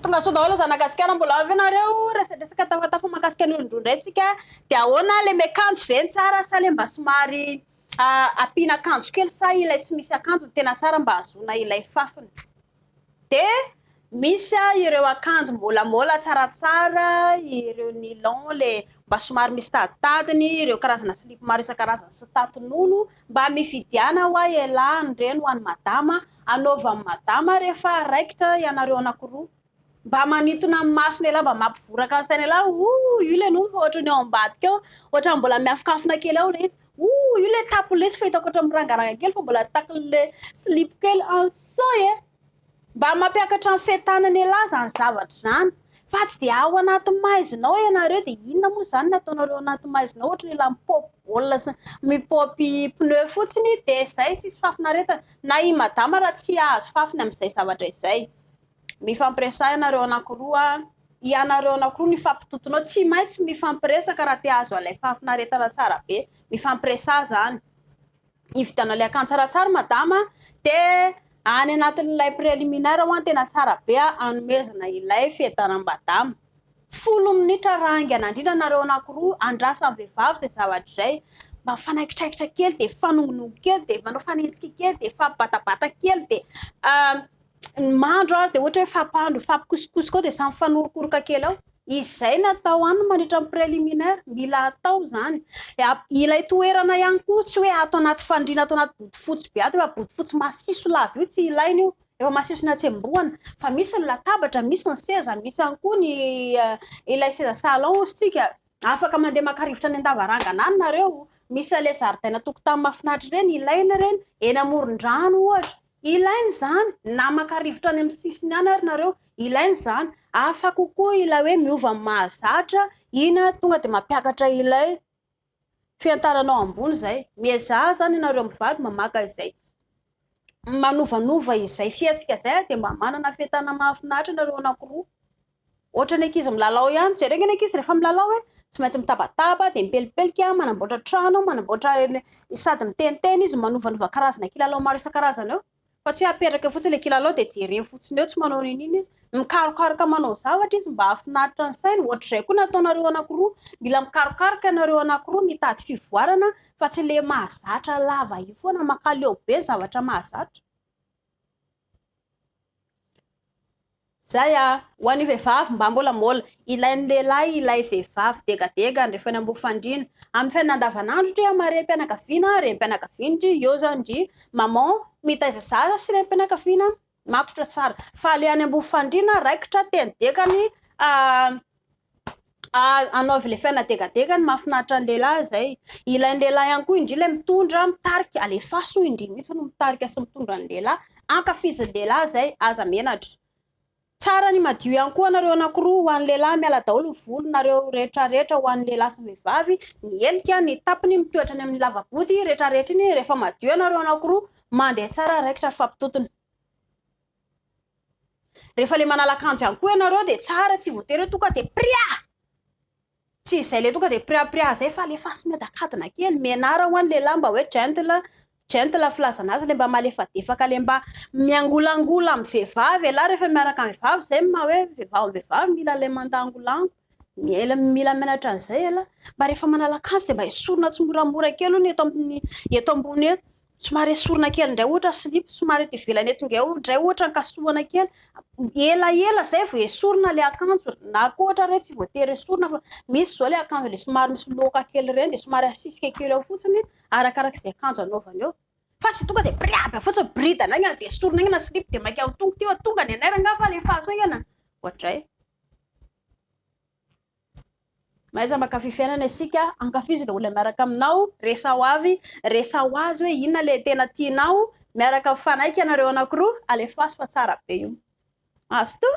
tonga sao daholo zanagasikara mbola avy anareo resadresaka tafatafa makasika ny olondrondray tsika de ahoana le miakanjo veny tsara sa le mba somary apina akanjo kely sa ilay tsy misy akanjo tena tsara mba azona ilay fafiny de misy ireo akanjo mbola tsaratsara ireo nylon le mba somary misy taditadiny ireo karazana slip maro isan-karazany sy tatonono mba mifidiana ho ialany reny ho an'ny madama anaova amin'ny madama rehefa raikitra ianareo anankiroa mba manitona amin'ny masony ela mba mampivoraka ny sainy ela io le no fa ohatrany ao ambadika ao ohatra mbola miafokafona kely ao le izy io le tapolesy fa hitako ohatra mirangaranga kely fa mbola takle slip kely ansoy mba mampiakatra ny fetanany ela zany zavatra zany fa tsy dia ao anaty maizinao ianareo de inona moa zany nataonareo anaty maizinao ohatra ny la mipopy baolina sy mipopy pneu fotsiny de zay tsisy fafinaretana na i madama raha tsy azo fafiny amin'izay zavatra izay mifampiresah ianareo anankiroa ianareo anankiroa ny fampitotonao tsy maintsy mifampiresaka raha te azo alay fafinaretana tsara be mifampiresah zany ividiana le akanjo tsaratsara madama de any anatin'ilay préliminaire ho an tena tsara be anomezana ilay fiadanam-badama 10 minitra rangana indrindra nareo anankiroa andrasan'ny vehivavy zay zavatra zay mba fanaikitraikitra kely de fanongonongo kely de manao fanenjika kely de fampibatabata kely de mandro ary de ohatra hoe fampandro fampikosikosy koa de samy fanorokoroka kely ao izay natao any mandritra amin'ny préliminaire mila atao zany ilay toerana ihany koa tsy hoe atao anaty fandriana atao anaty body fotsy be ato efa body fotsy masiso lava io tsy ilaina io efa masiso na tsemboana fa misy ny latabatra misy ny seza misy ihany koa ny ilay seza salon ozytsika afaka mandeha makarivotra ny andavarangana any nareo misy le zaridaina tokotany mahafinaritra reny ilaina reny eny amoron-drano ohatra ilainy zany na makarivotra any amin'ny sisiny any ary nareo ilainy zany afaka kokoa ilay hoe miova amin'ny mahazatra ina tonga de mampiakatra ilay fiantaranao ambony zay miezah zany ianareo mivady mamaka izay manovanova izay fiatsika zay de mba manana fiantana mahafinaritra nareo anankiroa ohatra ny ankizy milalao ihany jerena ny ankizy rehefa milalao hoe tsy maintsy mitabataba de mipelipelika manamboatra trano manamboatra sady miteniteny izy manovanova karazana kilalao maro isan-karazana eo fa tsy apetraka fotsiny le kilalao de jereny fotsiny eo tsy manao nininy izy mikarokaroka manao zavatra izy mba afinaritra ny sainy ohatr'izay koa nataonareo anankiroa mila mikarokaroka ianareo anankiroa mitady fivoarana fa tsy le mahazatra lava io foana makaleo be zavatra mahazatra zay ho an'ny vehivavy mba mbola ilain'ny lehilahy ilay vehivavy degadega rehefa any ambofandriana amin'ny fiainana andavanandro ndry mare mpianakaviana rem-pianakaviana eo zany ndry maman mitaiza zaza sy rem-pianakaviana matotra tsara fa le any ambofandriana raikitra teny dekany anaovy le fiainana degadegany mahafinaritra ny lehilahy zay ilain'ny lehilahy ihany koa indry le mitondra mitarika alefaso indry mihitsy no mitarika sy mitondra ny lehilahy ankafizin'ny lehilahy zay aza menatra tsara ny madio ihany koa nareo anankiroa ho an'ny lehilahy miala daholo volo nareo rehetrarehetra ho an'ny lehilahy sy vehivavy ny elika ny tapiny mitoetra ny amin'ny lavabody rehetrarehetra iny rehefa madio nareo anankiroa mandeha tsara raikitra fampitotony rehefa le manala akanjo ihany koa ianareo de tsara tsy voatery tonga de pria tsy izay le tonga de pria zay fa le faso miadakadina kely menara ho an'ny lehilahy mba hoe gentle filazana azy le mba malefadefaka le mba miangolangola amin'ny vehivavy ela rehefa miaraka amin'ny vehivavy zay ma hoe vehivavy mila le mandangolango mila menatra an'izay ela mba rehefa manala akanjo de mba esorina tsy moramora kely ony eto ambony eto somary esorina kely indray ohatra slip somary eto ivelany eto indray ohatra nkasohana kely ela zay vo esorina le akanjo na koa ohatra hoe tsy voatery esorina fa misy zao le akanjo le somary misy loka kely reny de somary asisika kely ao fotsiny arakarak'izay akanjo anaovany eo fa tsy tonga de priaby fotsiny bridana igny de esorina igny na slip de maika ao tonga ny anaranga fa le faso igny ohatray maiza makafy fiainana isika ankafizina olona miaraka aminao resa ho avy resa ho azy hoe inona le tena tianao miaraka mifanaiky ianareo anankiroa alefaso fa tsara be io azo to